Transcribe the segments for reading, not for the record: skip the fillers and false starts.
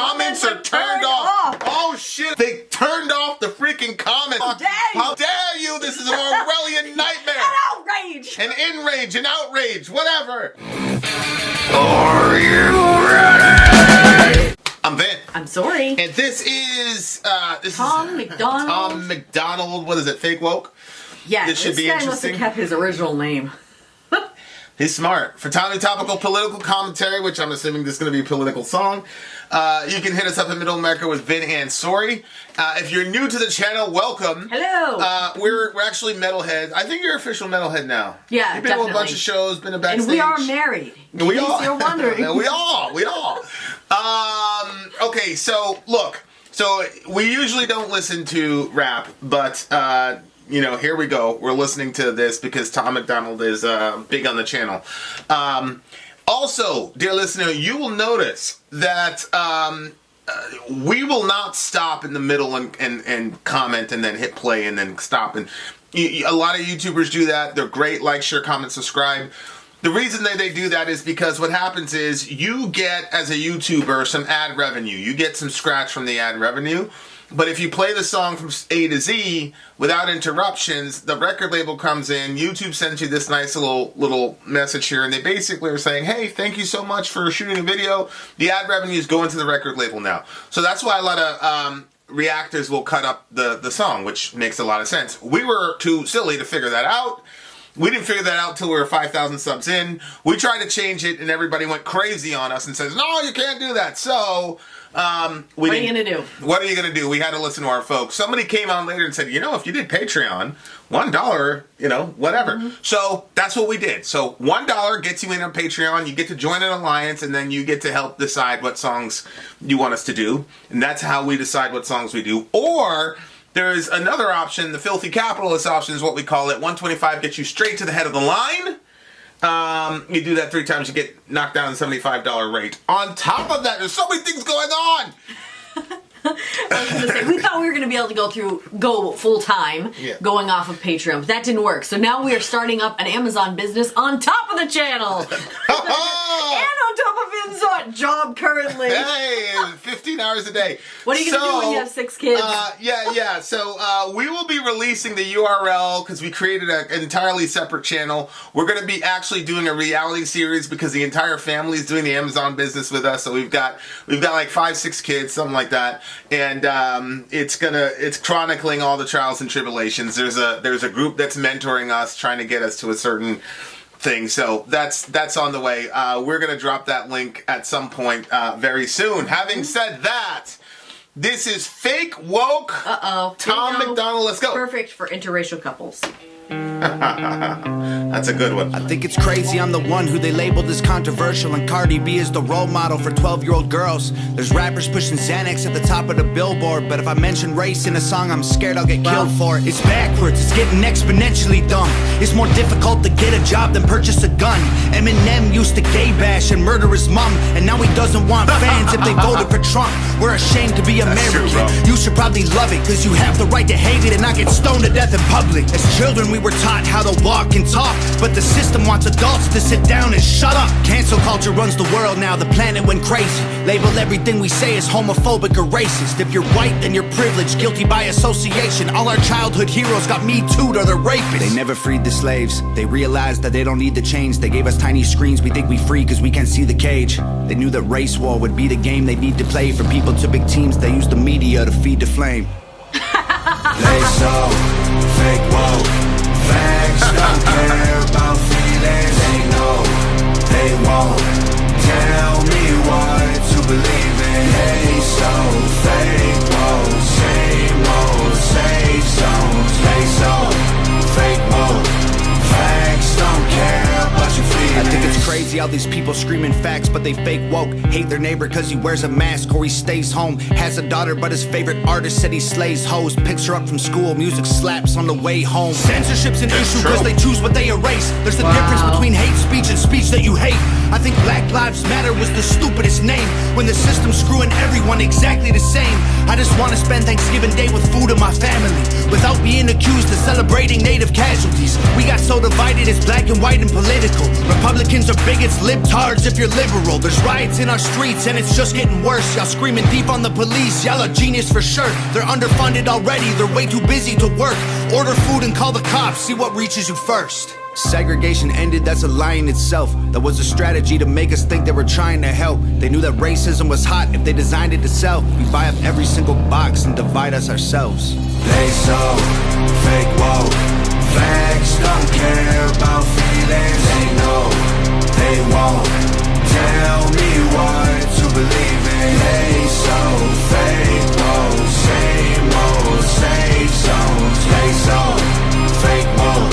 comments are turned off. Oh shit, they turned off the freaking comments. How dare you? This is an Orwellian nightmare. An outrage. An enrage, an outrage, whatever. Are you ready? I'm Vin. I'm Sori. And this is Tom MacDonald. Tom MacDonald. What is it? Fake woke? Yeah, this should be guy interesting. Must have kept his original name. He's smart. For timely topical political commentary, which I'm assuming this is going to be a political song, you can hit us up in Middle America with Vin and Sori. If you're new to the channel, welcome. Hello. We're actually metalheads. I think you're official metalhead now. Yeah, You've been to a bunch of shows, been a backstage. And we are married. We all. You're wondering. we all. Okay, so look. So we usually don't listen to rap, but here we go. We're listening to this because Tom MacDonald is big on the channel. Also, dear listener, you will notice that we will not stop in the middle and comment and then hit play and then stop. And a lot of YouTubers do that. They're great. Like, share, comment, subscribe. The reason that they do that is because what happens is you get, as a YouTuber, some ad revenue. You get some scratch from the ad revenue. But if you play the song from A to Z without interruptions, the record label comes in, YouTube sends you this nice little message here, and they basically are saying, hey, thank you so much for shooting a video. The ad revenues go into the record label now. So that's why a lot of reactors will cut up the song, which makes a lot of sense. We were too silly to figure that out. We didn't figure that out till we were 5,000 subs in. We tried to change it, and everybody went crazy on us and says, no, you can't do that. So, what are you going to do? What are you going to do? We had to listen to our folks. Somebody came on later and said, if you did Patreon, $1, whatever. Mm-hmm. So, that's what we did. So, $1 gets you in on Patreon. You get to join an alliance, and then you get to help decide what songs you want us to do. And that's how we decide what songs we do. Or there's another option, the filthy capitalist option is what we call it. $125 gets you straight to the head of the line. You do that 3 times, you get knocked down the $75 rate. On top of that, there's so many things going on. I was going to say, we thought we were going to be able to go full time, going off of Patreon, but that didn't work. So now we are starting up an Amazon business on top of the channel. And on top of Vin's job currently. Hey, 15 hours a day. What are you going to do when you have 6 kids? So we will be releasing the URL because we created an entirely separate channel. We're going to be actually doing a reality series because the entire family is doing the Amazon business with us. So we've got like 5-6 kids, something like that. And it's chronicling all the trials and tribulations. There's a group that's mentoring us, trying to get us to a certain thing. So that's on the way. We're gonna drop that link at some point very soon. Having said that, this is Fake Woke. Tom MacDonald, let's go. Perfect for interracial couples. That's a good one. I think it's crazy I'm the one who they labeled as controversial, and Cardi B is the role model for 12-year-old girls. There's rappers pushing Xanax at the top of the billboard, but if I mention race in a song, I'm scared I'll get killed for it. It's backwards, it's getting exponentially dumb. It's more difficult to get a job than purchase a gun. Eminem used to gay bash and murder his mom, and now he doesn't want fans if they voted for Trump. We're ashamed to be American. You should probably love it, cause you have the right to hate it and not get stoned to death in public. As children we were taught how to walk and talk, but the system wants adults to sit down and shut up. Cancel culture runs the world now, the planet went crazy. Label everything we say as homophobic or racist. If you're white, then you're privileged, guilty by association. All our childhood heroes got Me Too'd or they're rapists. They never freed the slaves. They realized that they don't need the chains. They gave us tiny screens, we think we free cause we can't see the cage. They knew that race war would be the game they need to play. For people to big teams, they use the media to feed the flame. They so fake woke. Facts don't care about feelings. They know they won't tell me what to believe in. They so fake woke, same old safe zones. They so fake woke. Facts don't care about your feelings. I think it's crazy how these people screaming facts, but they fake woke. Hate their neighbor cause he wears a mask or he stays home. Has a daughter but his favorite artist said he slays hoes. Picks her up from school, music slaps on the way home. Censorship's an issue cause they choose what they erase. There's a difference between hate speech and speech that you hate. I think Black Lives Matter was the stupidest name, when the system's screwing everyone exactly the same. I just want to spend Thanksgiving Day with food and my family, without being accused of celebrating native casualties. We got so divided, it's black and white and political. Republicans are big bigots, libtards if you're liberal. There's riots in our streets and it's just getting worse. Y'all screaming deep on the police, y'all are genius for sure. They're underfunded already, they're way too busy to work. Order food and call the cops, see what reaches you first. Segregation ended, that's a lie in itself. That was a strategy to make us think they were trying to help. They knew that racism was hot if they designed it to sell. We buy up every single box and divide us ourselves. They so fake woke. Facts don't care about feelings. They know they won't tell me what to believe in. They so fake woke. Same old safe zones. They so fake woke.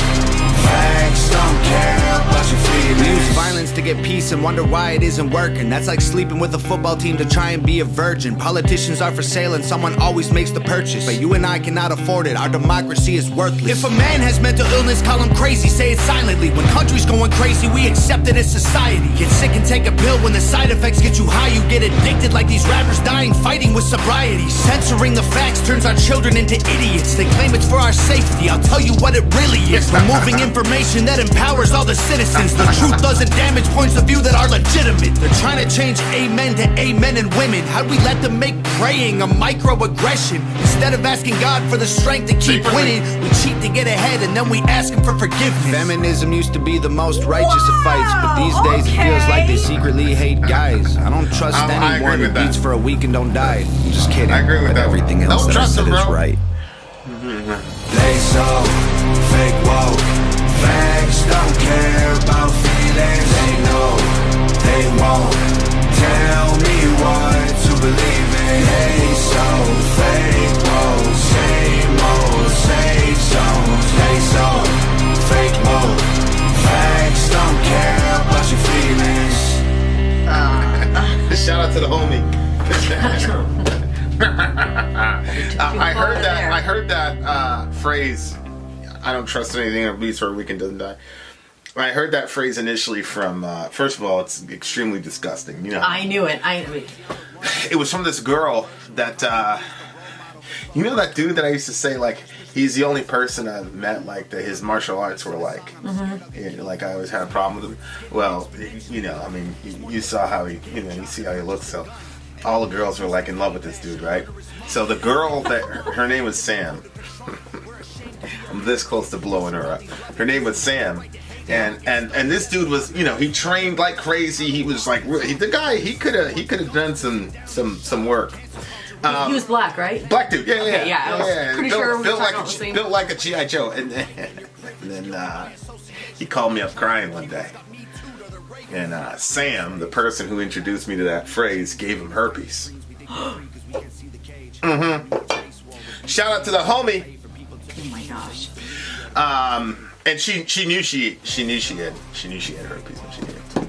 Facts don't care about your feelings. We use violence to get peace and wonder why it isn't working. That's like sleeping with a football team to try and be a virgin. Politicians are for sale and someone always makes the purchase. But you and I cannot afford it, our democracy is worthless. If a man has mental illness, call him crazy, say it silently. When country's going crazy, we accept it as society. Get sick and take a pill, when the side effects get you high, you get addicted like these rappers dying fighting with sobriety. Censoring the facts turns our children into idiots. They claim it's for our safety, I'll tell you what it really is. Removing information that empowers all the citizens. The truth doesn't damage points of view that are legitimate. They're trying to change amen to amen and women. How'd we let them make praying a microaggression? Instead of asking God for the strength to keep winning, we cheat to get ahead and then we ask him for forgiveness. Feminism used to be the most righteous of fights, but these days it feels like they secretly hate guys. I don't trust anyone who beats for a week and don't die. I'm just kidding. I agree with that. Everything else that I said is right. They so fake woke. Facts don't care about feelings. They know they won't tell me what to believe in. They so fake woke. Same old safe zones. They so fake woke. Facts don't care about your feelings. Shout out to the homie. I heard that phrase. I don't trust anything that beats for a weekend doesn't die. I heard that phrase initially from. First of all, it's extremely disgusting. You know. I knew it. It was from this girl that. You know that dude that I used to say like he's the only person I've met like that his martial arts were like. Mm-hmm. Like I always had a problem with him. Well, you know, I mean, you saw how he, you know, you see how he looks. So all the girls were like in love with this dude, right? So the girl that her name was Sam. I'm this close to blowing her up. Her name was Sam. And this dude was, you know, he trained like crazy. He was like the guy. He could have done some work. He was black, right? Black dude, yeah. I was pretty sure we were talking about the same. Built like a G.I. Joe, and then he called me up crying one day, and Sam, the person who introduced me to that phrase, gave him herpes. Shout out to the homie. Oh my gosh. And she knew she had herpes when she did it.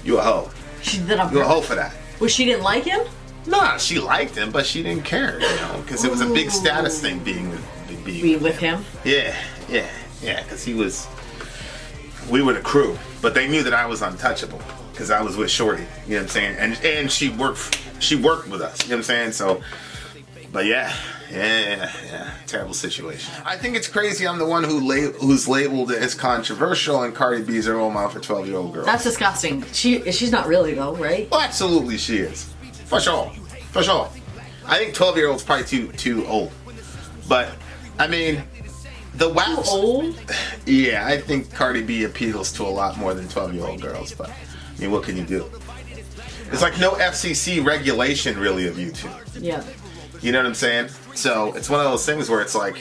You a hoe. She did a You a hoe for that. Well, she didn't like him? Nah, she liked him, but she didn't care, you know, because it was a big status thing being with him. Yeah, because we were the crew, but they knew that I was untouchable because I was with Shorty. You know what I'm saying? And she worked with us. You know what I'm saying? So, but yeah, terrible situation. I think it's crazy. I'm the one who's labeled as controversial, and Cardi B's a role model for 12-year-old girls. That's disgusting. She's not really though, right? Well, absolutely, she is. For sure. I think 12-year-old's probably too old. But, I mean, the WAPs... Too old? Yeah, I think Cardi B appeals to a lot more than 12-year-old girls. But, I mean, what can you do? There's like no FCC regulation, really, of YouTube. Yeah. You know what I'm saying? So, it's one of those things where it's like,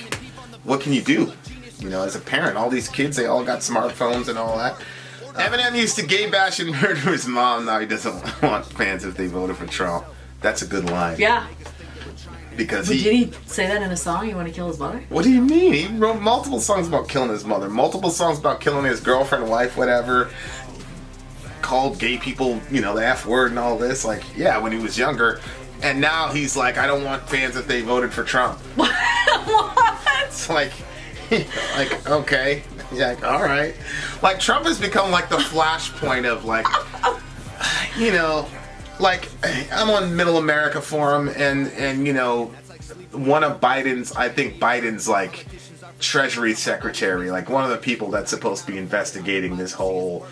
what can you do? You know, as a parent, all these kids, they all got smartphones and all that. Eminem used to gay bash and murder his mom. Now he doesn't want fans if they voted for Trump. That's a good line. Yeah. Because did he say that in a song? You want to kill his mother? What do you mean? He wrote multiple songs about killing his mother. Multiple songs about killing his girlfriend, wife, whatever. Called gay people, you know, the F word and all this. Like, yeah, when he was younger. And now he's like, I don't want fans if they voted for Trump. What? It's like, okay. Yeah, like, all right. Like, Trump has become like the flashpoint of like, you know, like I'm on Middle America Forum and you know, one of Biden's like Treasury Secretary, like one of the people that's supposed to be investigating this whole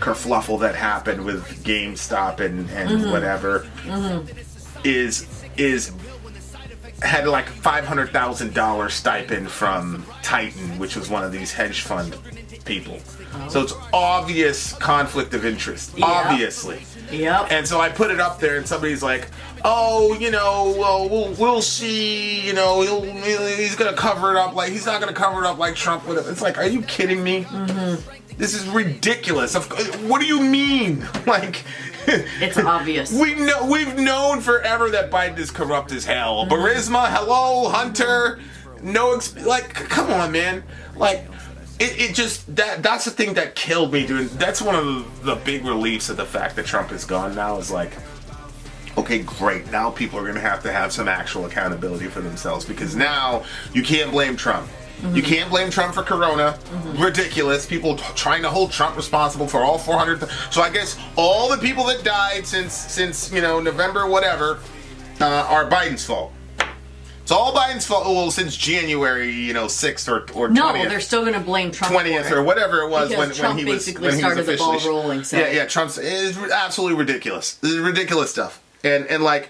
kerfluffle that happened with GameStop and whatever is had like $500,000 stipend from Titan, which was one of these hedge fund people. So it's obvious conflict of interest, obviously. Yep. And so I put it up there, and somebody's like, "Oh, well, we'll see. He's gonna cover it up like he's not gonna cover it up like Trump would have." It's like, are you kidding me? This is ridiculous. What do you mean? Like, it's obvious. We've known forever that Biden is corrupt as hell. Burisma, hello, Hunter. Come on, man. Like, it just that's the thing that killed me, dude. That's one of the big reliefs of the fact that Trump is gone now. Is like, okay, great. Now people are gonna have to have some actual accountability for themselves, because now you can't blame Trump. You can't blame Trump for Corona. Ridiculous. People trying to hold Trump responsible for all 400. So I guess all the people that died since November whatever are Biden's fault. It's all Biden's fault. Well, since January 6th or 20th. No, they're still going to blame Trump 20th for it. or whatever it was when Trump he was basically started the ball rolling. So. Yeah, Trump's is absolutely ridiculous. This is ridiculous stuff. And like.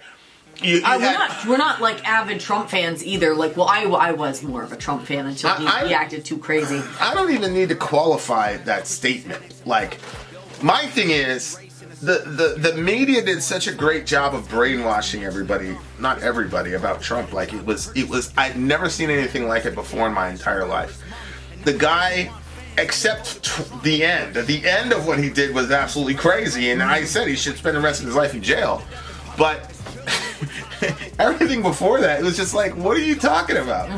We're not like avid Trump fans either. Like, well, I was more of a Trump fan until he acted too crazy. I don't even need to qualify that statement. Like, my thing is, the media did such a great job of brainwashing everybody, not everybody, about Trump. Like, it was. I'd never seen anything like it before in my entire life. The guy, except the end of what he did was absolutely crazy, and I said he should spend the rest of his life in jail. But everything before that, it was just like, what are you talking about?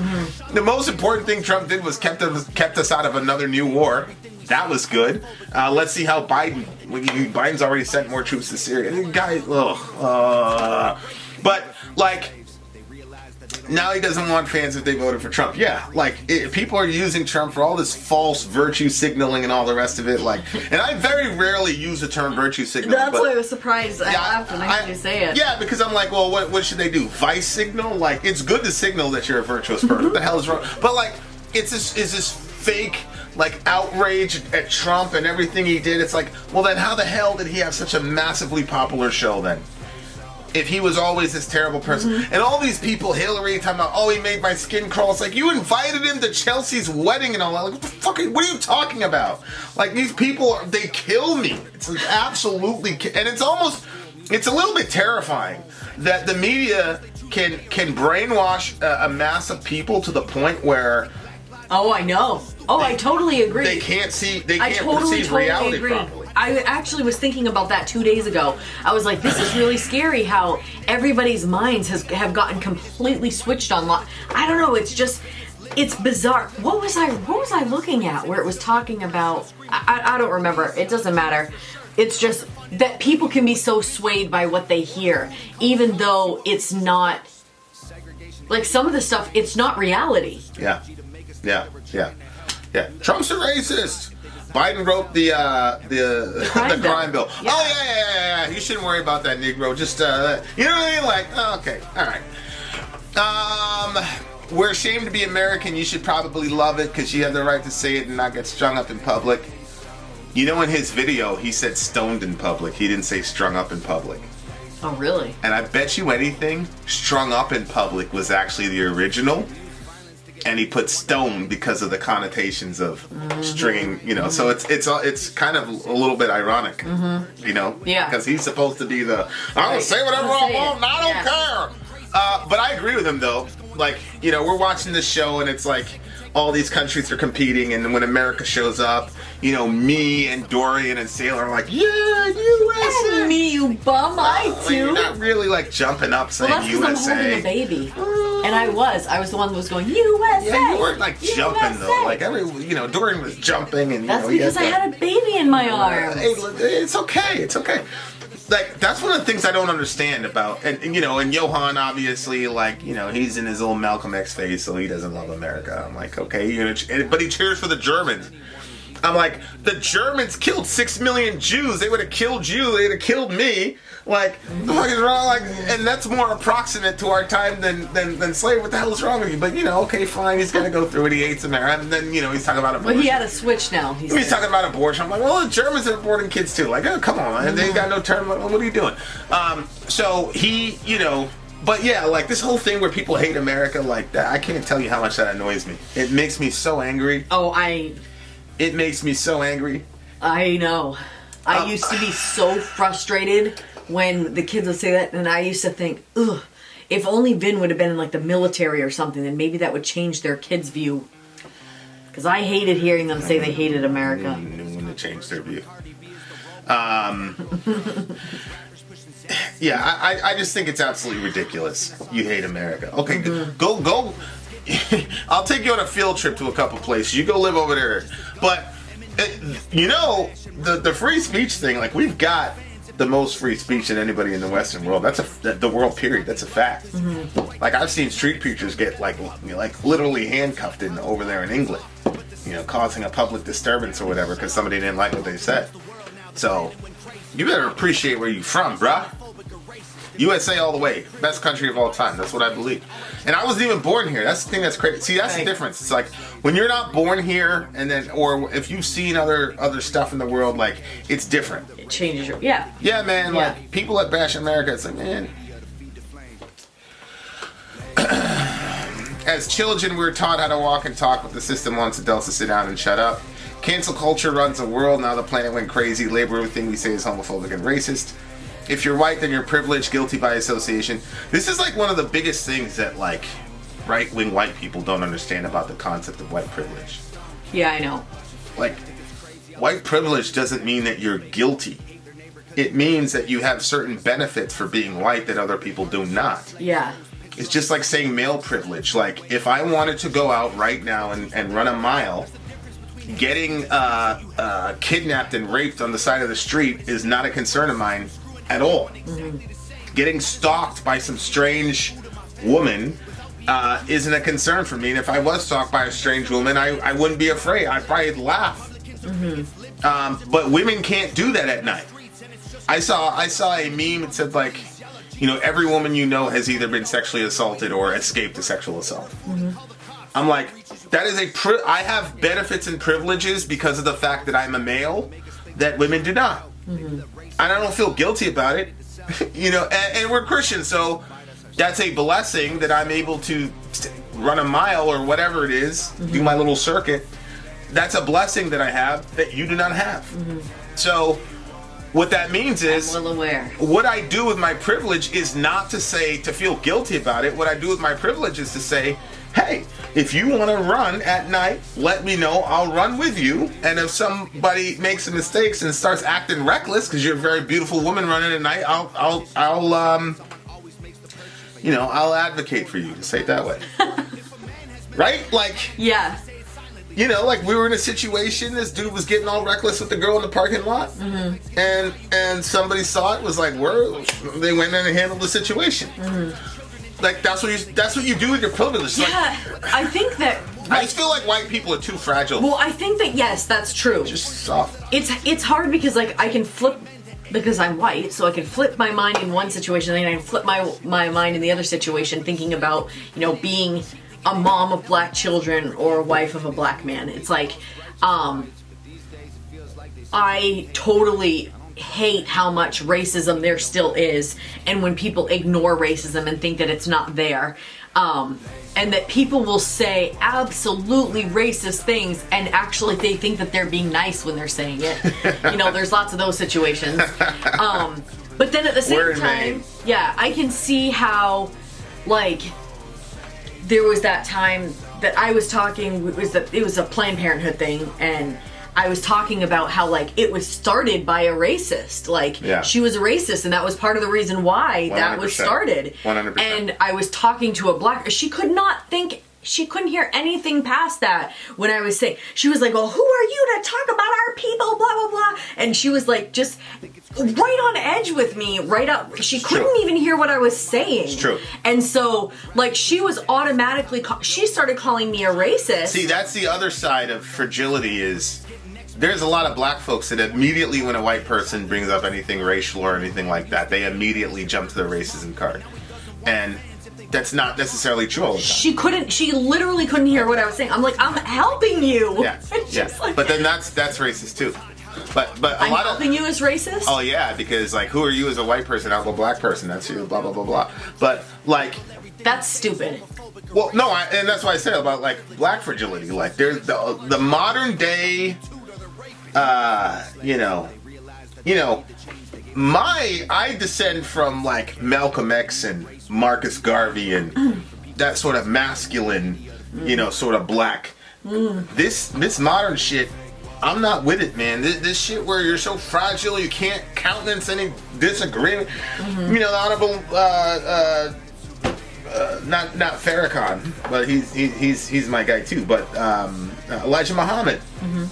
The most important thing Trump did was kept us out of another new war. That was good. Let's see how Biden's already sent more troops to Syria. But like, now he doesn't want fans if they voted for Trump. Yeah, like, people are using Trump for all this false virtue signaling and all the rest of it. Like, and I very rarely use the term virtue signaling. That's why I was surprised. I laughed when I heard you say it. Yeah, because I'm like, well, what should they do? Vice signal? Like, it's good to signal that you're a virtuous person. What the hell is wrong? But like, is this fake like outrage at Trump and everything he did? It's like, well, then how the hell did he have such a massively popular show then? If he was always this terrible person. And all these people, Hillary, talking about, oh, he made my skin crawl. It's like, you invited him to Chelsea's wedding and all that. Like, what the fuck what are you talking about? Like, these people, they kill me. It's like absolutely, and it's a little bit terrifying that the media can brainwash a mass of people to the point where... Oh, I know. I totally agree. They can't perceive reality properly. I actually was thinking about that 2 days ago. I was like, this is really scary how everybody's minds have gotten completely switched on. I don't know, it's bizarre. What was I looking at where it was talking about, I don't remember. It doesn't matter. It's just that people can be so swayed by what they hear, even though it's not, like, some of the stuff, it's not reality. Yeah. Trump's a racist. Biden wrote the crime bill. Yeah. Oh yeah. You shouldn't worry about that, Negro. Just you know what I mean? Like, okay, all right. We're ashamed to be American. You should probably love it because you have the right to say it and not get strung up in public. You know, in his video, he said stoned in public. He didn't say strung up in public. Oh, really? And I bet you anything, strung up in public was actually the original. And he put stone because of the connotations of stringing, So it's kind of a little bit ironic, Yeah. Because he's supposed to be I'm gonna say whatever I want, and I don't care. But I agree with him though. Like, we're watching this show and it's like all these countries are competing, and when America shows up, me and Dorian and Sailor are like, yeah, USA. And me, you bum, I too. You're not really like jumping up saying USA. Well, that's because I'm holding a baby. And I was the one that was going, USA. Yeah, you weren't like jumping though. Like Dorian was jumping, and that's because I had a baby in my arms. Hey, it's okay. Like, that's one of the things I don't understand about, and Johan obviously, like, he's in his little Malcolm X phase, so he doesn't love America. I'm like, okay, but he cheers for the Germans. I'm like, the Germans killed 6 million Jews. They would have killed you. They'd have killed me. Like, what the fuck is wrong? Like, and that's more approximate to our time than slavery. What the hell is wrong with you? But, okay, fine. He's going to go through it. He hates America. And then, he's talking about abortion. Well, he had a switch now. He's talking about abortion. I'm like, well, the Germans are aborting kids too. Like, oh, come on, man. They ain't got no term. What are you doing? So he, but yeah, like this whole thing where people hate America like that, I can't tell you how much that annoys me. It makes me so angry. It makes me so angry. I know. I used to be so frustrated when the kids would say that, and I used to think, ugh, if only Vin would have been in like the military or something, then maybe that would change their kids' view. Because I hated hearing them say they hated America. I didn't want to change their view. Yeah, I just think it's absolutely ridiculous. You hate America. Okay, go. I'll take you on a field trip to a couple places. You go live over there. But, the free speech thing, like, we've got the most free speech than anybody in the Western world. That's the world, period. That's a fact. Mm-hmm. Like, I've seen street preachers get, like literally handcuffed over there in England, causing a public disturbance or whatever because somebody didn't like what they said. So, you better appreciate where you from, bruh. USA all the way. Best country of all time. That's what I believe. And I wasn't even born here. That's the thing that's crazy. See, that's the difference. It's like, when you're not born here, and then, or if you've seen other stuff in the world, like, it's different. It changes your, yeah. Yeah, man, like, people that bash America, it's like, man. As children, we were taught how to walk and talk, but the system wants adults to sit down and shut up. Cancel culture runs the world. Now the planet went crazy. Label everything we say is homophobic and racist. If you're white, then you're privileged, guilty by association. This is like one of the biggest things that like right-wing white people don't understand about the concept of white privilege. Yeah, I know. Like, white privilege doesn't mean that you're guilty. It means that you have certain benefits for being white that other people do not. Yeah. It's just like saying male privilege. Like, if I wanted to go out right now and run a mile, getting kidnapped and raped on the side of the street is not a concern of mine at all. Mm-hmm. Getting stalked by some strange woman isn't a concern for me. And if I was stalked by a strange woman, I wouldn't be afraid. I'd probably laugh. Mm-hmm. But women can't do that at night. I saw a meme that said, like, every woman you know has either been sexually assaulted or escaped a sexual assault. Mm-hmm. I'm like, that is I have benefits and privileges because of the fact that I'm a male that women do not. Mm-hmm. And I don't feel guilty about it. And we're Christians, so that's a blessing that I'm able to run a mile or whatever it is, mm-hmm. do my little circuit. That's a blessing that I have that you do not have. Mm-hmm. So what that means is, I'm well aware. What I do with my privilege is not to feel guilty about it. What I do with my privilege is to say, hey, if you want to run at night, let me know. I'll run with you. And if somebody makes some mistakes and starts acting reckless because you're a very beautiful woman running at night, I'll advocate for you, to say it that way. Right? Like, yeah. Like, we were in a situation, this dude was getting all reckless with the girl in the parking lot, mm-hmm. and somebody saw it, was like, they went in and handled the situation. Mm-hmm. Like, that's what you do with your privilege. Yeah, like, I think that... I just feel like white people are too fragile. Well, I think that, yes, that's true. Just soft. It's hard because, like, I can flip... Because I'm white, so I can flip my mind in one situation, and then I can flip my mind in the other situation, thinking about, being a mom of black children or a wife of a black man. It's like, I totally hate how much racism there still is, and when people ignore racism and think that it's not there, and that people will say absolutely racist things and actually they think that they're being nice when they're saying it. There's lots of those situations. But then at the same time, yeah, I can see how, like, there was that time that I was talking, it was a Planned Parenthood thing, and I was talking about how, like, it was started by a racist. Like, yeah. She was a racist, and that was part of the reason why 100%. That was started. 100%. And I was talking to a black... She couldn't hear anything past that when I was saying... She was like, well, who are you to talk about our people, blah, blah, blah. And she was, like, just right on edge with me, right up... She couldn't even hear what I was saying. It's true. And so, like, she was automatically... She started calling me a racist. See, that's the other side of fragility is... there's a lot of black folks that immediately, when a white person brings up anything racial or anything like that, they immediately jump to the racism card. And that's not necessarily true all the time. She literally couldn't hear what I was saying. I'm like, I'm helping you. Yeah, yeah. Like, but then that's racist too. But a I'm lot helping you is racist? Oh yeah, because like, who are you as a white person? I'm a black person. That's you. Blah blah blah blah. But like, that's stupid. Well, no, and that's why I said about like black fragility. Like, there's the modern day, I descend from like Malcolm X and Marcus Garvey and that sort of masculine, sort of black. This modern shit, I'm not with it, man. This shit where you're so fragile, you can't countenance any disagreement. The Honorable, not Farrakhan, but he's my guy too. But Elijah Muhammad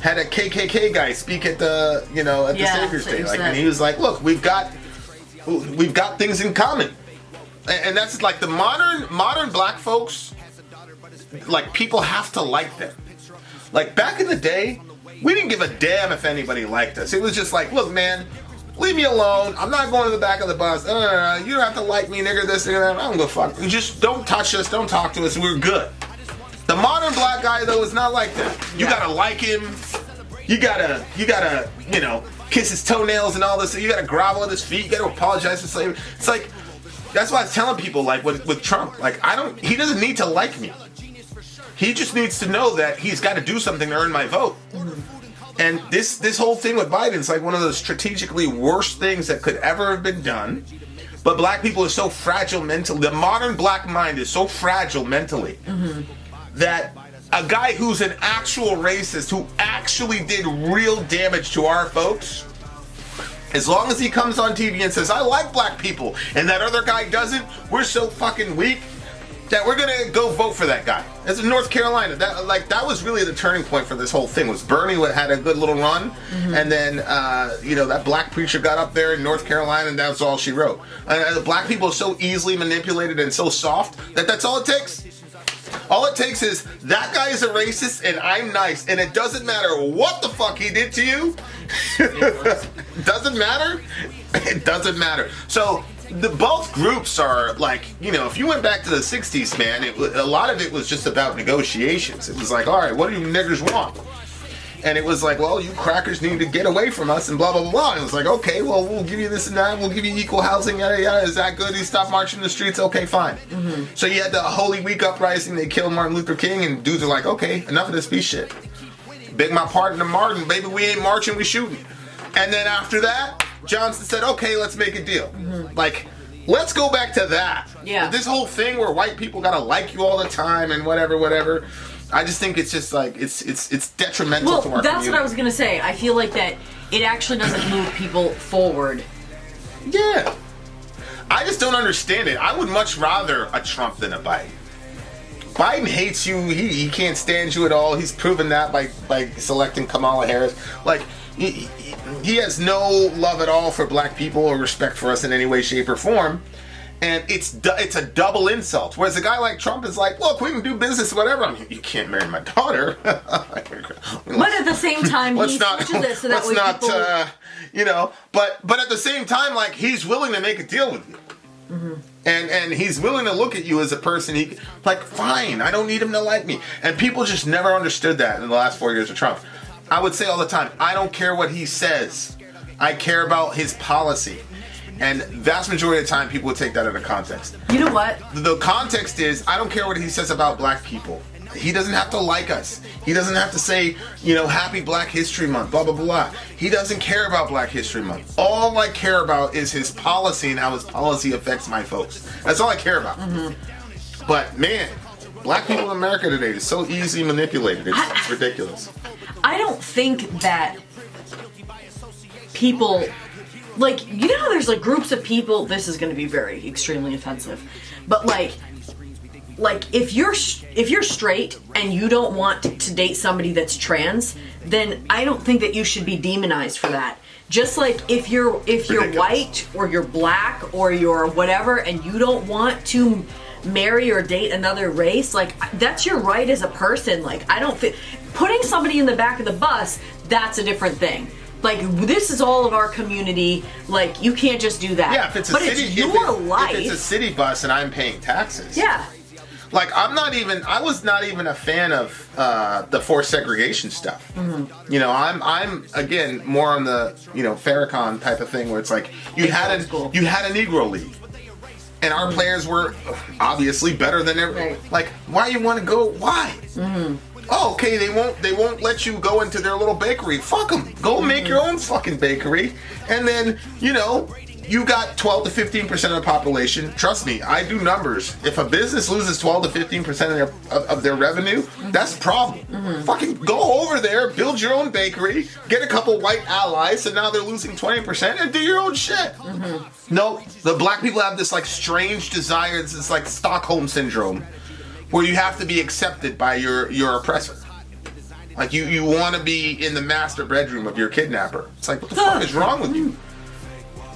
had a KKK guy speak at the the Savior's Day, and he was like, "Look, we've got things in common," and that's like the modern black folks. Like, people have to like them. Like, back in the day, we didn't give a damn if anybody liked us. It was just like, look, man, leave me alone. I'm not going to the back of the bus. You don't have to like me, nigga, this, nigga, that. I don't give a fuck. You just don't touch us. Don't talk to us. We're good. The modern black guy, though, is not like that. You gotta like him. You gotta, kiss his toenails and all this. You gotta grovel at his feet. You gotta apologize for slavery. It's like, that's why I was telling people, like, with Trump, like, he doesn't need to like me. He just needs to know that he's got to do something to earn my vote. And this whole thing with Biden's like one of the strategically worst things that could ever have been done. But black people are so fragile mentally. The modern black mind is so fragile mentally that a guy who's an actual racist, who actually did real damage to our folks, as long as he comes on TV and says, I like black people, and that other guy doesn't, we're so fucking weak that we're gonna go vote for that guy. As in North Carolina, that was really the turning point for this whole thing. Was Bernie had a good little run, and then that black preacher got up there in North Carolina, and that's all she wrote. And the black people are so easily manipulated and so soft that's all it takes. All it takes is that guy is a racist and I'm nice, and it doesn't matter what the fuck he did to you. Doesn't matter. It doesn't matter. So both groups are like, if you went back to the 60s, man, a lot of it was just about negotiations. It was like, all right, what do you niggers want? And it was like, well, you crackers need to get away from us and blah, blah, blah, blah. And it was like, okay, well, we'll give you this and that. We'll give you equal housing, yada, yada. Is that good? You stop marching the streets? Okay, fine. So you had the Holy Week uprising. They killed Martin Luther King, and dudes are like, okay, enough of this piece shit. Beg my pardon to Martin. Baby, we ain't marching, we shooting. And then after that, Johnson said, okay, let's make a deal. Like, let's go back to that. Yeah. This whole thing where white people gotta like you all the time and whatever. I just think it's just like, it's detrimental to our community. Well, that's what I was gonna say. I feel like that it actually doesn't move people forward. Yeah. I just don't understand it. I would much rather a Trump than a Biden. Biden hates you. He can't stand you at all. He's proven that by selecting Kamala Harris. Like, he has no love at all for black people or respect for us in any way, shape, or form. And it's a double insult. Whereas a guy like Trump is like, look, we can do business, whatever. I mean, you can't marry my daughter. But at the same time, he switches it so that way people... But at the same time, like, he's willing to make a deal with you. And he's willing to look at you as a person. Like, fine, I don't need him to like me. And people just never understood that in the last 4 years of Trump. I would say all the time, I don't care what he says. I care about his policy. And vast majority of the time, people would take that out of context. You know what? The context is, I don't care what he says about black people. He doesn't have to like us. He doesn't have to say, Happy Black History Month, blah, blah, blah. He doesn't care about Black History Month. All I care about is his policy and how his policy affects my folks. That's all I care about. But, man, black people in America today is so easily manipulated. It's ridiculous. I don't think that people... Like, how there's, like, groups of people... This is going to be very extremely offensive. But, like, if you're straight and you don't want to date somebody that's trans, then I don't think that you should be demonized for that. Just like if you're white or you're black or you're whatever and you don't want to marry or date another race, like, that's your right as a person. Like, I don't think... Putting somebody in the back of the bus, that's a different thing. Like, this is all of our community. Like, you can't just do that. Yeah, if it's a but city, it's your life. if it's a city bus and I'm paying taxes. Yeah. Like, I was not even a fan of the forced segregation stuff. Mm-hmm. You know, I'm again more on the, you know, Farrakhan type of thing where it's like you had a Negro league. And our players were obviously better than everyone. Right. Like, why you want to go? Why? Mm-hmm. Oh, okay, they won't let you go into their little bakery. Fuck them. Go make your own fucking bakery. And then, you know, you got 12 to 15% of the population. Trust me, I do numbers. If a business loses 12 to 15% of their revenue, that's a problem. Mm-hmm. Fucking go over there, build your own bakery, get a couple white allies, so now they're losing 20%, and do your own shit. Mm-hmm. No, the black people have this like strange desire, this like Stockholm syndrome, where you have to be accepted by your oppressor. Like you want to be in the master bedroom of your kidnapper. It's like, what the fuck is wrong with you?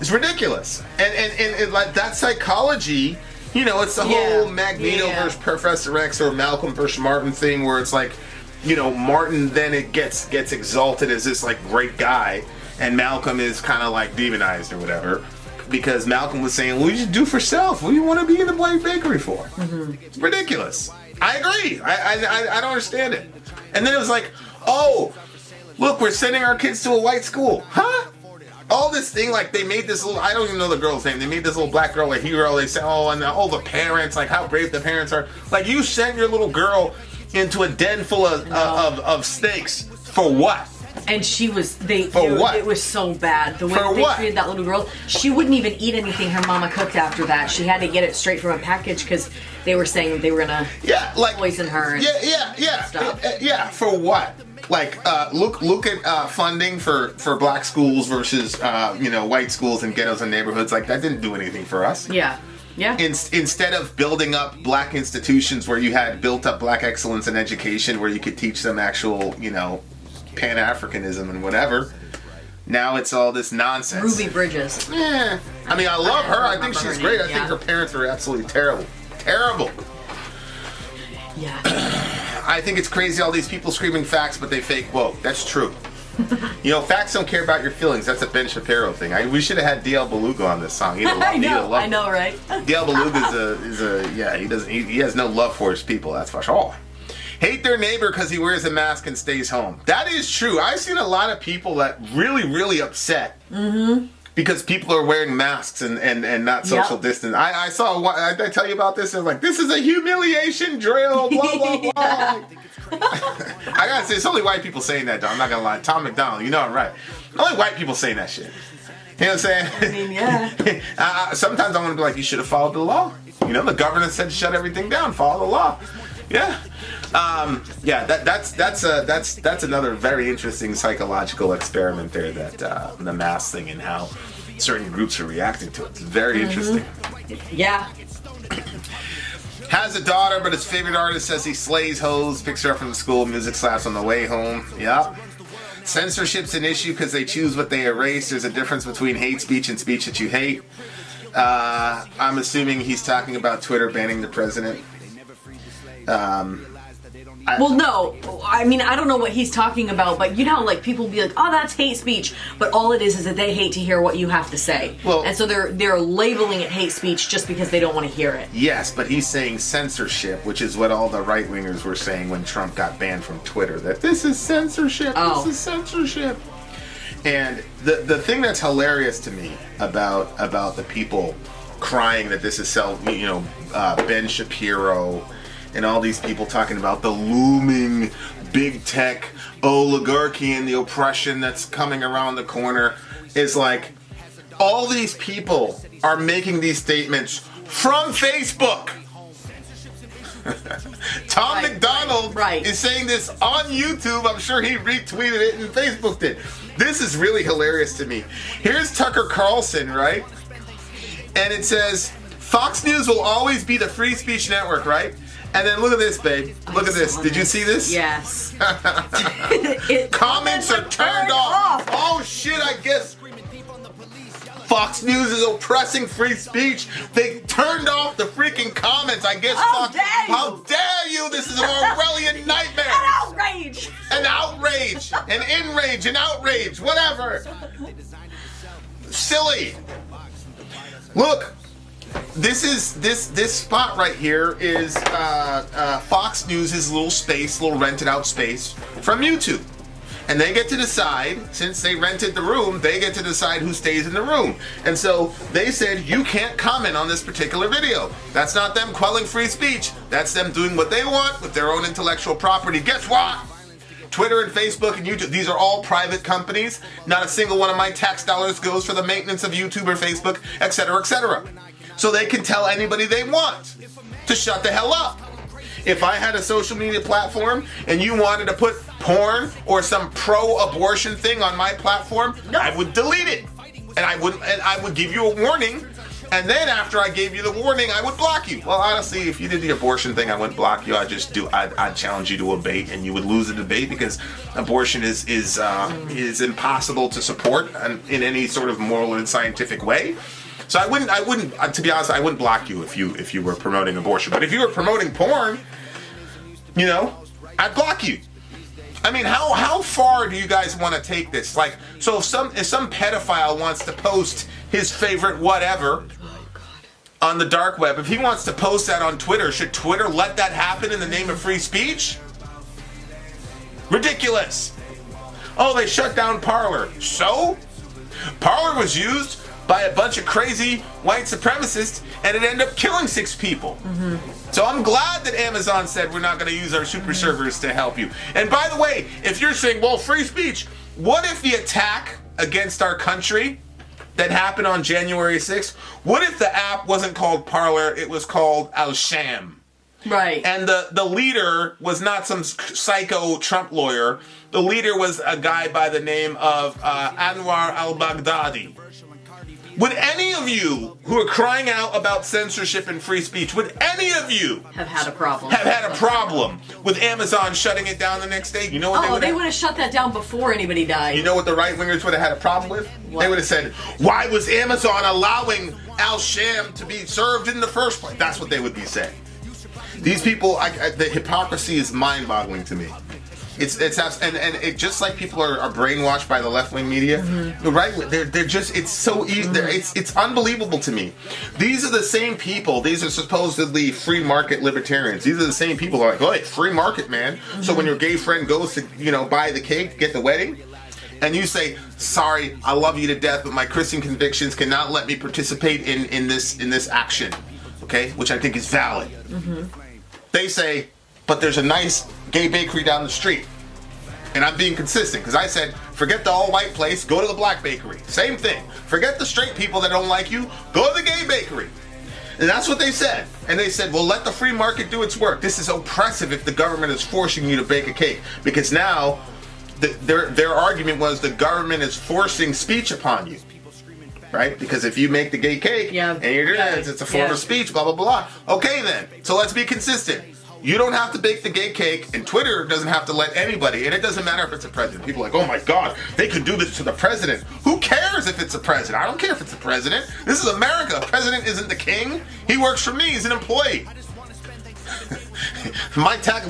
It's ridiculous. And like that psychology, you know, it's the whole Magneto versus Professor X or Malcolm versus Martin thing where it's like, you know, Martin then it gets exalted as this like great guy and Malcolm is kind of like demonized or whatever. Because Malcolm was saying, well, you should do for self. What do you want to be in the white bakery for? Mm-hmm. It's ridiculous. I agree. I don't understand it. And then it was like, oh, look, we're sending our kids to a white school. Huh? All this thing, like they made this little, I don't even know the girl's name. They made this little black girl a hero. They say, oh, and the parents, like how brave the parents are. Like you sent your little girl into a den full of snakes for what? And she was, what? It was so bad. The way they treated that little girl. She wouldn't even eat anything her mama cooked after that. She had to get it straight from a package because they were saying they were going to poison her. And stuff. For what? Like, look at funding for black schools versus, you know, white schools and ghettos and neighborhoods. Like, that didn't do anything for us. Yeah. Yeah. Instead of building up black institutions where you had built up black excellence in education where you could teach them actual, you know, Pan-Africanism and whatever. Now it's all this nonsense. Ruby Bridges. Yeah. I mean, I love her. I think she's great. I think her parents are absolutely terrible. Terrible. Yeah. I think it's crazy all these people screaming facts, but they fake woke. That's true. You know, facts don't care about your feelings. That's a Ben Shapiro thing. We should have had DL Beluga on this song. I know, right? DL Beluga he has no love for his people. That's for sure. Hate their neighbor because he wears a mask and stays home. That is true. I've seen a lot of people that really upset because people are wearing masks and not social distance. I saw one, I tell you about this? It was like, this is a humiliation drill, blah, blah, blah. I gotta say, it's only white people saying that, though. I'm not gonna lie. Tom MacDonald, you know I'm right. Only white people saying that shit. You know what I'm saying? I mean, yeah. Sometimes I want to be like, you should have followed the law. You know, the governor said shut everything down, follow the law. Yeah. That's another very interesting psychological experiment there, that the mask thing and how certain groups are reacting to it. It's very interesting. Yeah. Has a daughter, but his favorite artist says he slays hoes, picks her up from school, music slaps on the way home. Yep. Censorship's an issue because they choose what they erase. There's a difference between hate speech and speech that you hate. I'm assuming he's talking about Twitter banning the president. Well, no. I mean, I don't know what he's talking about, but you know, like people be like, "Oh, that's hate speech," but all it is that they hate to hear what you have to say, and so they're labeling it hate speech just because they don't want to hear it. Yes, but he's saying censorship, which is what all the right wingers were saying when Trump got banned from Twitter. That this is censorship. Oh. This is censorship. And the thing that's hilarious to me about the people crying that this is Ben Shapiro. And all these people talking about the looming big tech oligarchy and the oppression that's coming around the corner is like, all these people are making these statements from Facebook. Tom MacDonald is saying this on YouTube. I'm sure he retweeted it and Facebooked it. This is really hilarious to me. Here's Tucker Carlson, right? And it says, Fox News will always be the free speech network, right? And then look at this, babe. Look at this. Did you see this? Yes. Comments are turned off. Oh, shit, I guess Fox News is oppressing free speech. They turned off the freaking comments. I guess How dare you? How dare you? This is an Orwellian nightmare. An outrage. An outrage. rage and enrage and outrage, whatever. Silly. Look, this spot right here is Fox News' little rented out space from YouTube. And they get to decide, since they rented the room, they get to decide who stays in the room. And so they said, you can't comment on this particular video. That's not them quelling free speech. That's them doing what they want with their own intellectual property. Guess what? Twitter and Facebook and YouTube, these are all private companies. Not a single one of my tax dollars goes for the maintenance of YouTube or Facebook, etc., etc. So they can tell anybody they want to shut the hell up. If I had a social media platform and you wanted to put porn or some pro-abortion thing on my platform, I would delete it. And I would give you a warning. And then after I gave you the warning, I would block you. Well, honestly, if you did the abortion thing, I wouldn't block you. I'd challenge you to a debate, and you would lose the debate because abortion is impossible to support in any sort of moral and scientific way. So I wouldn't. To be honest, I wouldn't block you if you were promoting abortion. But if you were promoting porn, I'd block you. I mean, how far do you guys want to take this? Like, so if some pedophile wants to post his favorite whatever on the dark web, if he wants to post that on Twitter, should Twitter let that happen in the name of free speech? Ridiculous. Oh, they shut down Parler. So? Parler was used by a bunch of crazy white supremacists, and it ended up killing 6 people. Mm-hmm. So I'm glad that Amazon said we're not going to use our super servers to help you. And by the way, if you're saying, well, free speech, what if the attack against our country that happened on January 6th, what if the app wasn't called Parler, it was called Al-Sham? Right. And the leader was not some psycho Trump lawyer. The leader was a guy by the name of Anwar al-Baghdadi. Would any of you who are crying out about censorship and free speech, would any of you have had a problem with Amazon shutting it down the next day? You know what they would have shut that down before anybody died. You know what the right-wingers would have had a problem with? What? They would have said, why was Amazon allowing Al-Sham to be served in the first place? That's what they would be saying. These people, the hypocrisy is mind-boggling to me. It's it just like people are brainwashed by the left-wing media, mm-hmm. right? They're just, it's so easy. Mm-hmm. It's unbelievable to me. These are the same people. These are supposedly free market libertarians. These are the same people who are like, oh, hey, free market, man. Mm-hmm. So when your gay friend goes to buy the cake, get the wedding, and you say, sorry, I love you to death, but my Christian convictions cannot let me participate in this action, okay, which I think is valid. Mm-hmm. They say, but there's a nice gay bakery down the street. And I'm being consistent because I said, forget the all-white place, go to the black bakery. Same thing. Forget the straight people that don't like you, go to the gay bakery. And that's what they said. And they said, well, let the free market do its work. This is oppressive if the government is forcing you to bake a cake. Because now, their argument was the government is forcing speech upon you. Right? Because if you make the gay cake and you're doing it, it's a form of speech, blah, blah, blah. Okay then. So let's be consistent. You don't have to bake the gay cake, and Twitter doesn't have to let anybody, and it doesn't matter if it's a president. People are like, oh my God, they could do this to the president. Who cares if it's a president? I don't care if it's a president. This is America. The president isn't the king. He works for me. He's an employee.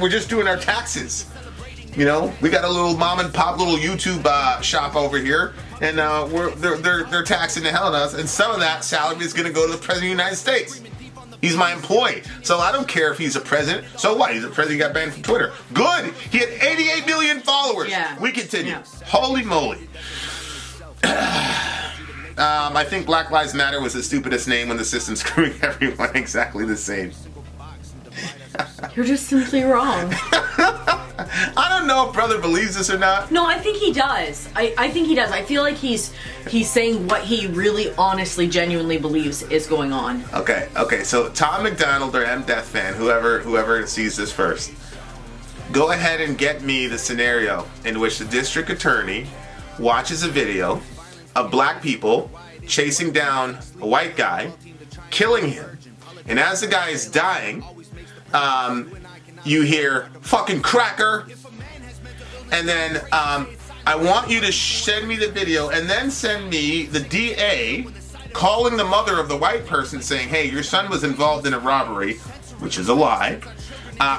We're just doing our taxes. We got a little mom and pop little YouTube shop over here, and they're taxing the hell out of us, and some of that salary is going to go to the president of the United States. He's my employee. So I don't care if he's a president. So what? He's a president, he got banned from Twitter. Good. He had 88 million followers. Yeah. We continue. Yeah. Holy moly. I think Black Lives Matter was the stupidest name when the system's screwing everyone exactly the same. You're just simply wrong. I don't know if brother believes this or not. No, I think he does. I think he does. I feel like he's saying what he really honestly, genuinely believes is going on. Okay. So Tom MacDonald or M. Death Fan, whoever sees this first, go ahead and get me the scenario in which the district attorney watches a video of black people chasing down a white guy, killing him. And as the guy is dying, you hear, fucking cracker. And then I want you to send me the video and then send me the DA calling the mother of the white person saying, hey, your son was involved in a robbery, which is a lie.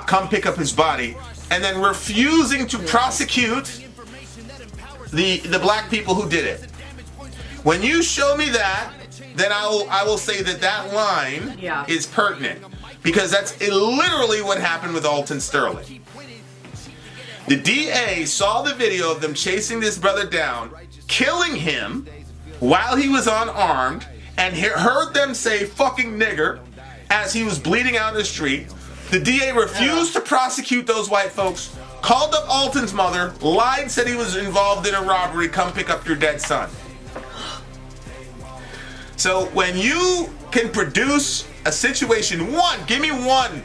Come pick up his body. And then refusing to prosecute the black people who did it. When you show me that, then I will say that line is pertinent. Because that's literally what happened with Alton Sterling. The DA saw the video of them chasing this brother down, killing him while he was unarmed, and heard them say fucking nigger as he was bleeding out in the street. The DA refused to prosecute those white folks, called up Alton's mother, lied, said he was involved in a robbery, come pick up your dead son. So when you can produce a situation, give me one,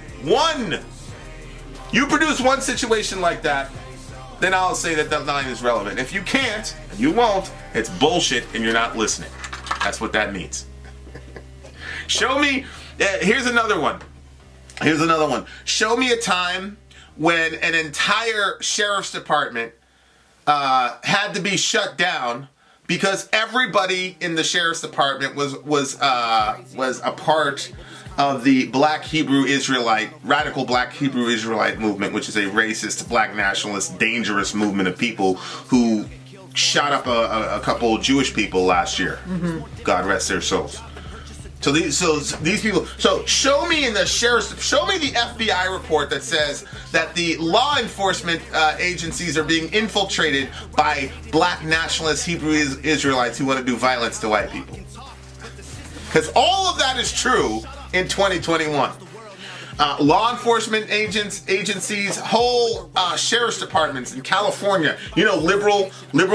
you produce one situation like that, then I'll say that line is relevant. If you can't, and you won't, it's bullshit and you're not listening. That's what that means. Show me, here's another one. Show me a time when an entire sheriff's department had to be shut down because everybody in the sheriff's department was a part of the radical black Hebrew Israelite movement, which is a racist, black nationalist, dangerous movement of people who shot up a couple of Jewish people last year. Mm-hmm. God rest their souls. So these people. So show me the FBI report that says that the law enforcement agencies are being infiltrated by black nationalist Hebrew Israelites who want to do violence to white people. Because all of that is true in 2021. Law enforcement agencies, whole sheriff's departments in California. Liberal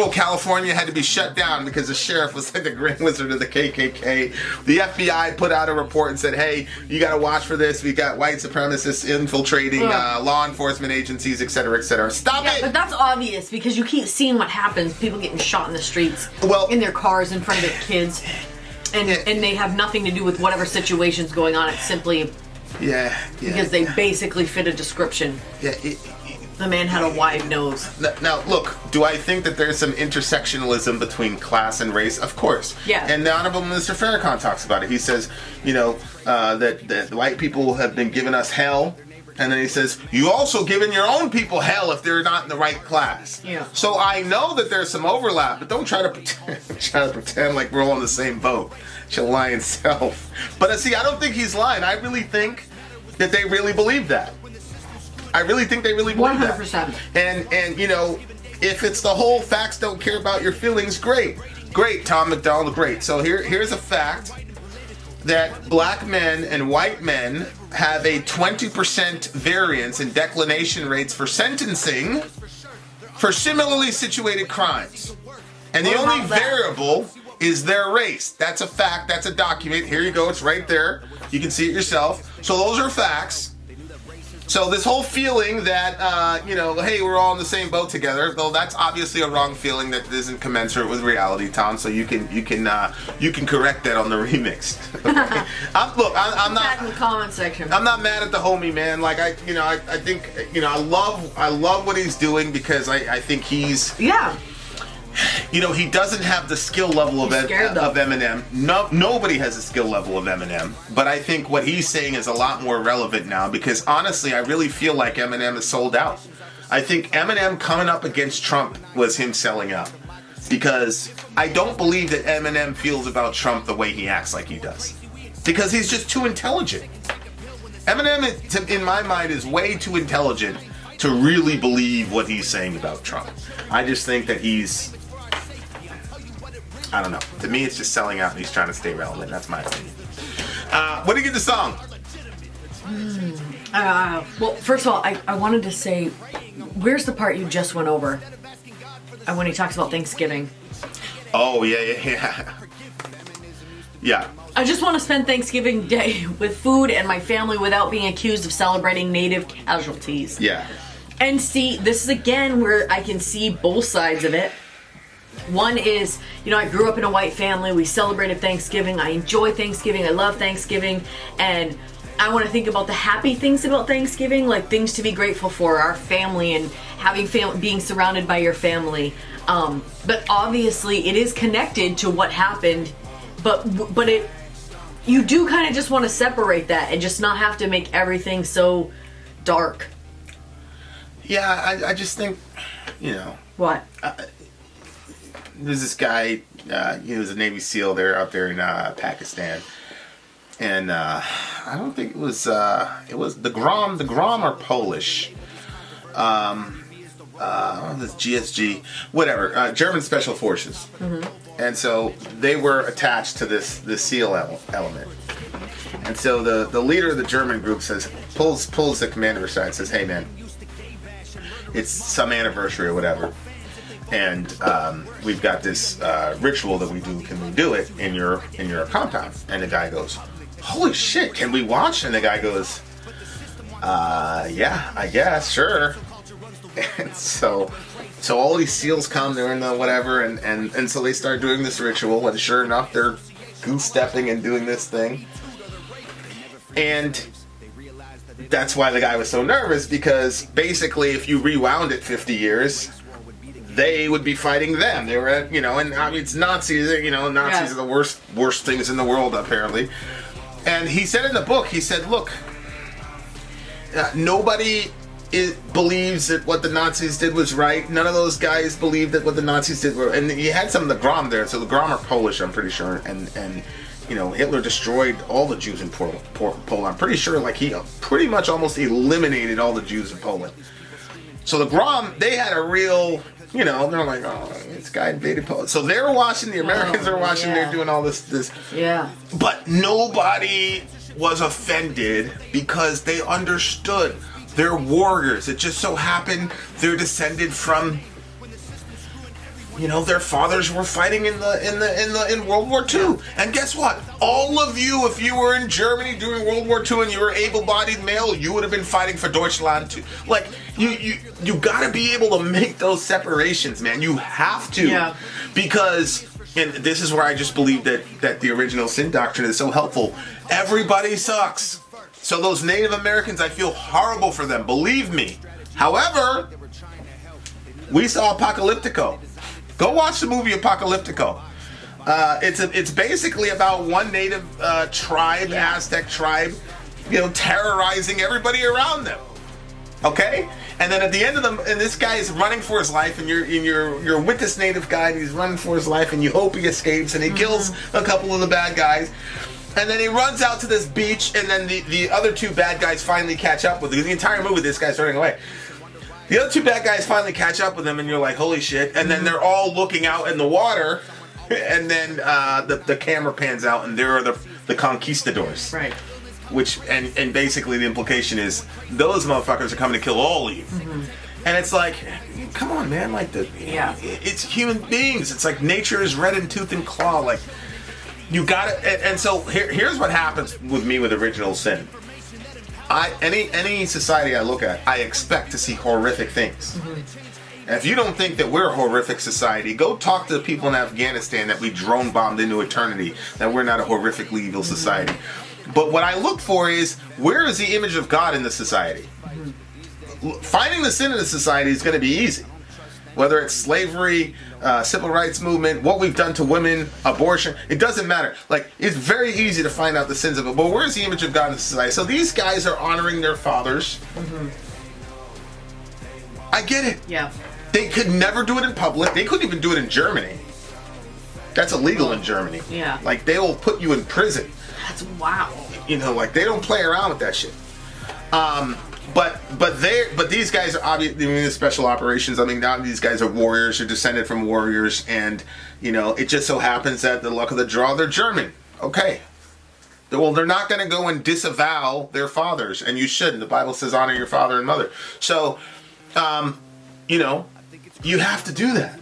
California had to be shut down because the sheriff was like the Grand Wizard of the KKK. The FBI put out a report and said, hey, you got to watch for this. We got white supremacists infiltrating law enforcement agencies, et cetera, et cetera. Stop it! But that's obvious because you keep seeing what happens. People getting shot in the streets, in their cars, in front of their kids. And they have nothing to do with whatever situation's going on. It's simply... Yeah. Because they basically fit a description. Yeah. The man had a wide nose. Now, look, do I think that there's some intersectionalism between class and race? Of course. Yeah. And the Honorable Minister Farrakhan talks about it. He says, that white people have been giving us hell. And then he says, you also giving your own people hell if they're not in the right class. Yeah. So I know that there's some overlap, but don't try to pretend like we're all in the same boat. Your lying self. But see, I don't think he's lying. I really think that they really believe that. I really think they really believe 100%. that. And if it's the whole facts don't care about your feelings, great. Great, Tom MacDonald, great. So here's a fact that black men and white men have a 20% variance in declination rates for sentencing for similarly situated crimes. And the only variable is their race. That's a fact. That's a document. Here you go. It's right there. You can see it yourself. So those are facts. So this whole feeling that, hey, we're all in the same boat together, though that's obviously a wrong feeling that isn't commensurate with reality, Tom. So you can correct that on the remix. Okay? I'm not in the comment section. I'm not mad at the homie, man. Like I think I love what he's doing because I think he's he doesn't have the skill level of Eminem. Nobody has the skill level of Eminem. But I think what he's saying is a lot more relevant now because honestly, I really feel like Eminem is sold out. I think Eminem coming up against Trump was him selling out. Because I don't believe that Eminem feels about Trump the way he acts like he does. Because he's just too intelligent. Eminem, in my mind, is way too intelligent to really believe what he's saying about Trump. I just think that I don't know. To me, it's just selling out and he's trying to stay relevant. That's my opinion. What do you give the song? Well, first of all, I wanted to say, where's the part you just went over? When he talks about Thanksgiving. Oh, yeah. Yeah. I just want to spend Thanksgiving Day with food and my family without being accused of celebrating Native casualties. Yeah. And see, this is again where I can see both sides of it. One is, I grew up in a white family. We celebrated Thanksgiving. I enjoy Thanksgiving. I love Thanksgiving. And I want to think about the happy things about Thanksgiving, like things to be grateful for, our family and having being surrounded by your family. But obviously it is connected to what happened, but you do kind of just want to separate that and just not have to make everything so dark. Yeah, I just think, What? there's this guy, he was a Navy SEAL there out there in Pakistan. And I don't think it was the Grom. The Grom are Polish. This GSG, whatever, German Special Forces. And so they were attached to this SEAL element. And so the leader of the German group pulls the commander aside and says, "Hey man, it's some anniversary or whatever, and we've got this ritual that we do. Can we do it in your compound?" And the guy goes, "Holy shit, can we watch?" And the guy goes, "Yeah, I guess, sure." And so all these SEALs come, they're in the whatever, and so they start doing this ritual, and sure enough, they're goose stepping and doing this thing. And that's why the guy was so nervous, because basically if you rewound it 50 years, they would be fighting them. They were at, and I mean, it's Nazis, Nazis are the worst things in the world, apparently. And he said in the book, he said, look, nobody believes that what the Nazis did was right. None of those guys believed that what the Nazis did were, and he had some of the Grom there, so the Grom are Polish, I'm pretty sure, and Hitler destroyed all the Jews in Poland. I'm pretty sure, he pretty much almost eliminated all the Jews in Poland. So the Grom, they had a real, they're like, oh, this guy invaded Poland. So they're watching, the Americans are watching, they're doing all this. Yeah. But nobody was offended because they understood. They're warriors. It just so happened they're descended from, their fathers were fighting in World War II. And guess what? All of you, if you were in Germany during World War II and you were able-bodied male, you would have been fighting for Deutschland too. You got to be able to make those separations, man. You have to, because, and this is where I just believe that the original sin doctrine is so helpful. Everybody sucks. So those Native Americans, I feel horrible for them. Believe me. However, we saw Apocalyptico. Go watch the movie Apocalyptico. It's basically about one native tribe, Aztec tribe, terrorizing everybody around them. Okay? And then at the end of them, and this guy is running for his life, and you're with this native guy, and he's running for his life, and you hope he escapes, and he kills a couple of the bad guys. And then he runs out to this beach, and then the other two bad guys finally catch up with him. The entire movie, this guy's running away. The other two bad guys finally catch up with him, and you're like, holy shit. And then they're all looking out in the water, and then the camera pans out, and there are the conquistadors. Right. Which, and basically the implication is, those motherfuckers are coming to kill all of you. And it's like, come on, man. It's human beings. It's like nature is red in tooth and claw. You got it. And so here's what happens with me with original sin. Any society I look at, I expect to see horrific things. And if you don't think that we're a horrific society, go talk to the people in Afghanistan that we drone bombed into eternity, that we're not a horrifically evil society. But what I look for is, where is the image of God in the society? Finding the sin in the society is going to be easy. Whether it's slavery, civil rights movement, what we've done to women, abortion, it doesn't matter. It's very easy to find out the sins of it. But where's the image of God in society? So these guys are honoring their fathers. I get it. Yeah. They could never do it in public. They couldn't even do it in Germany. That's illegal in Germany. Yeah. They will put you in prison. That's wow. They don't play around with that shit. But these guys are obviously doing the special operations. I mean, now these guys are warriors, are descended from warriors, and it just so happens that the luck of the draw, they're German. Okay. Well, they're not going to go and disavow their fathers, and you shouldn't. The Bible says honor your father and mother. So, you have to do that.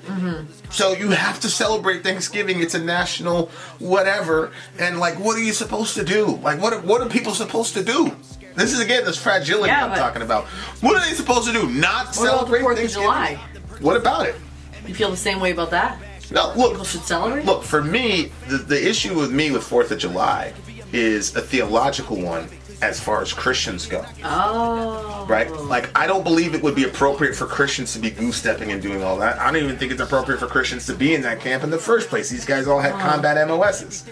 So you have to celebrate Thanksgiving. It's a national whatever. And what are you supposed to do? What are people supposed to do? This is again this fragility I'm talking about. What are they supposed to do? Not celebrate Thanksgiving? What about the 4th of July? What about it? You feel the same way about that? No, look. People should celebrate? Look, for me, the issue with me with 4th of July is a theological one as far as Christians go. Oh. Right? I don't believe it would be appropriate for Christians to be goose-stepping and doing all that. I don't even think it's appropriate for Christians to be in that camp in the first place. These guys all had combat MOSs.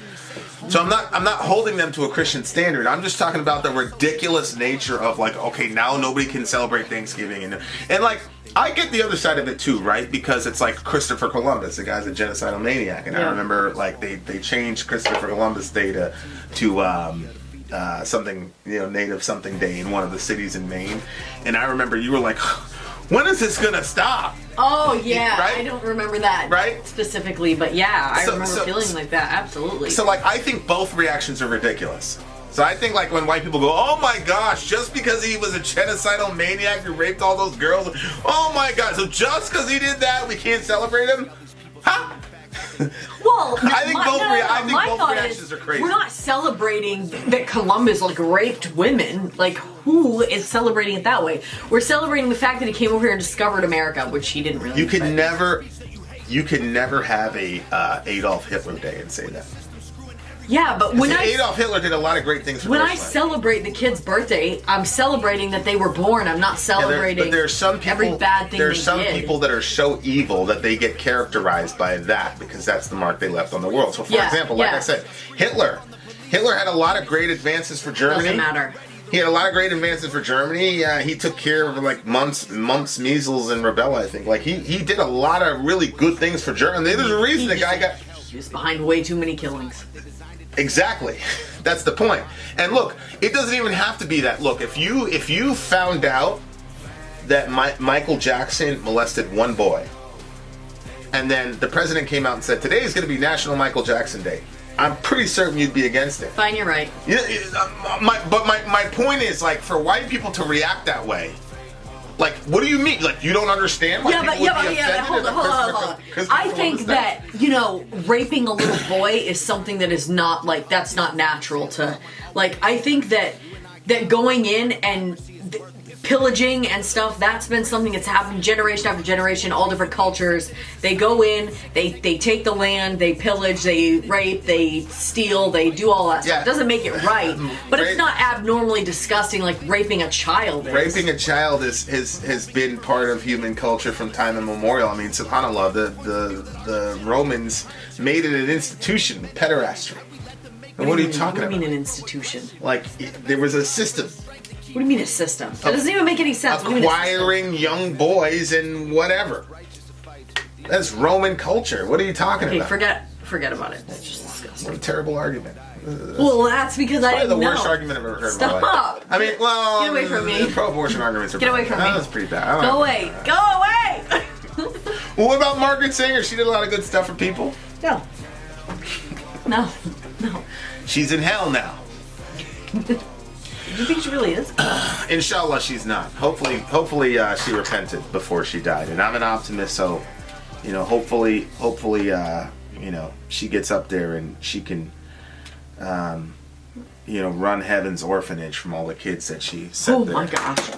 So I'm not holding them to a Christian standard. I'm just talking about the ridiculous nature of okay, now nobody can celebrate Thanksgiving and I get the other side of it too, right? Because it's like Christopher Columbus, the guy's a genocidal maniac, and I remember like they changed Christopher Columbus Day to something, Native something Day in one of the cities in Maine, and I remember you were like, when is this gonna stop? Oh yeah, right? I don't remember that specifically, but yeah, I remember feeling like that. Absolutely. So like, I think both reactions are ridiculous. So I think like when white people go, oh my gosh, just because he was a genocidal maniac who raped all those girls, oh my god, so just because he did that, we can't celebrate him? Huh? Well, I think both thought reactions are crazy. We're not celebrating that Columbus like raped women. Like, who is celebrating it that way? We're celebrating the fact that he came over here and discovered America, which he didn't really. You can never have a Adolf Hitler Day and say that. Yeah, but when Adolf Hitler did a lot of great things for when I celebrate the kid's birthday, I'm celebrating that they were born. I'm not celebrating but there's some people, every bad thing there's some did. people that are so evil that they get characterized by that because that's the mark they left on the world. So for example, like I said, Hitler had a lot of great advances for Germany. Doesn't matter. He had a lot of great advances for Germany. He took care of like mumps, measles, and rubella. I think like he did a lot of really good things for Germany. There's a reason the guy got. He was behind way too many killings. Exactly. That's the point. And look, it doesn't even have to be that. Look, if you found out that Michael Jackson molested one boy, and then the president came out and said, today is going to be National Michael Jackson Day, I'm pretty certain you'd be against it. Fine, you're right. But my point is, like, for white people to react that way, like, what do you mean? Like, you don't understand? Hold on. I think that, raping a little boy is something that is not, like, that's not natural to, like, I think that going in and pillaging and stuff, that's been something that's happened generation after generation, all different cultures. They go in, they take the land, they pillage, they rape, they steal, they do all that stuff. It doesn't make it right, but it's not abnormally disgusting like raping a child is. Raping a child has been part of human culture from time immemorial. I mean, subhanAllah, the Romans made it an institution, pederastry. And what are you talking about? What do you mean an institution? Like, there was a system. What do you mean a system? That doesn't even make any sense. Acquiring young boys and whatever. That's Roman culture. What are you talking about? Forget about it. That's just disgusting. What a terrible argument. Well, that's because I didn't know. Probably the worst argument I've ever heard Stop. in my life. I mean, well... Get away from me. Pro-abortion arguments are Get away from me. That's pretty bad. Go away. Go away! Well, what about Margaret Sanger? She did a lot of good stuff for people. No. No. She's in hell now. Do you think she really is? Inshallah, she's not. Hopefully, she repented before she died. And I'm an optimist, so hopefully, she gets up there and she can, run Heaven's orphanage from all the kids that she sent there. Oh my gosh,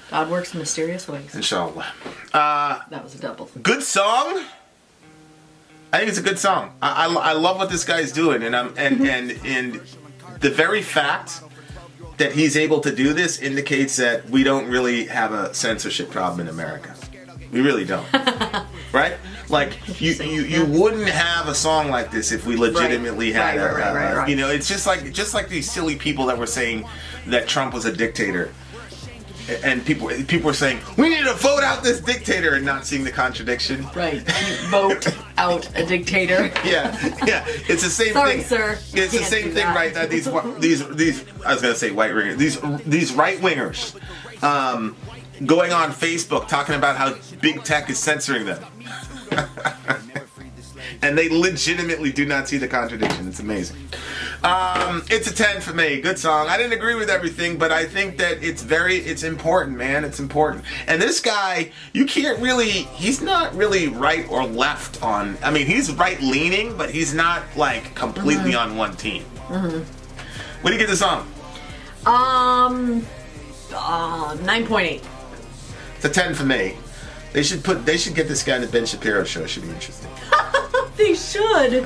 God works in mysterious ways. Inshallah. That was a double. Good song. I think it's a good song. I love what this guy's doing, and the very fact that he's able to do this indicates that we don't really have a censorship problem in America. We really don't. Right? Like, you wouldn't have a song like this if we legitimately had right. It's just like these silly people that were saying that Trump was a dictator. And people were saying, we need to vote out this dictator, and not seeing the contradiction. Right. Vote out a dictator. Yeah. It's the same Sorry, thing. sir. It's the same thing, right? That these I was gonna say white wingers. These right wingers, going on Facebook talking about how big tech is censoring them. And they legitimately do not see the contradiction. It's amazing. It's a 10 for me. Good song. I didn't agree with everything, but I think that it's important, man. It's important. And this guy, he's not really right or left on, I mean, he's right leaning, but he's not like completely on one team. Mm-hmm. What do you give this song? 9.8. It's a 10 for me. They should get this guy in the Ben Shapiro show. It should be interesting. They should.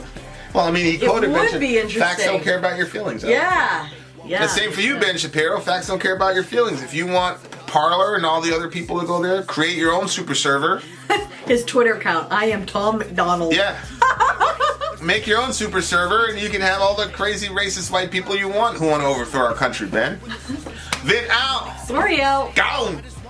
Well, I mean, he quoted Ben Shapiro. Interesting. Facts don't care about your feelings. Yeah. The same for you, Ben Shapiro. Facts don't care about your feelings. If you want Parler and all the other people to go there, create your own super server. His Twitter account, I am Tom MacDonald. Yeah. Make your own super server, and you can have all the crazy racist white people you want who want to overthrow our country, Ben. Vin out. Sori out. Gone.